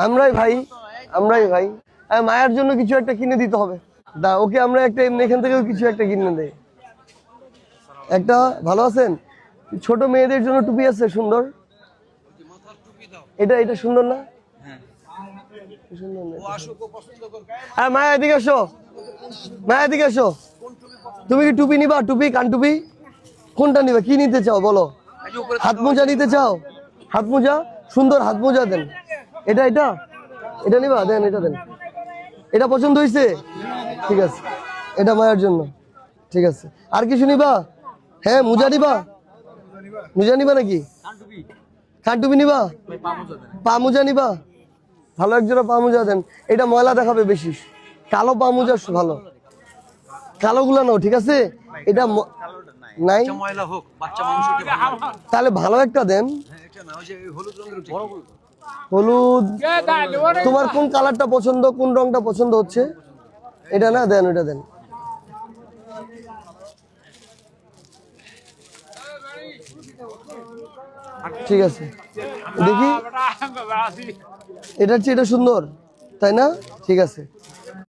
আমরাই ভাই, আমরাই ভাই। মায়ের জন্য কিছু একটা কিনে দিতে হবে। দা ওকে আমরা একটা এমনি এখান থেকেও কিছু একটা কিনে দেই। একটা ভালো আছেন? ছোট মেয়েদের জন্য টুপি আছে সুন্দর। এটা এটা সুন্দর না? হ্যাঁ মায়া এদিকে আসো, মায়া এদিকে আসো। তুমি কি টুপি নিবা? টুপি, কান টুপি কোনটা নিবা? কি নিতে চাও বলো? হাত মোজা নিতে চাও? হাত মোজা, সুন্দর হাত মোজা দেন। এটা এটা এটা নিবা? দেন এটা দেন। এটা পছন্দ হয়েছে? ঠিক আছে, এটা মায়ের জন্য। ঠিক আছে, আর কিছু নিবা? হ্যাঁ মোজা নিবা? মোজা নিবা নাকি? কান টুপি নিবা? পা মোজা নিবা? ভালো একজোড়া পা মোজা দেন। এটা ময়লা দেখাবে বেশি, কালো পা মোজা ভালো। কালো গুলা নাও, ঠিক আছে? এটা নাই তাহলে ভালো একটা দেন। হলুদ, তোমার কোন কালারটা পছন্দ, কোন রংটা পছন্দ হচ্ছে? এটা না, দেন ওটা দেন। ঠিক আছে, দেখি এটা হচ্ছে, এটা সুন্দর তাই না? ঠিক আছে।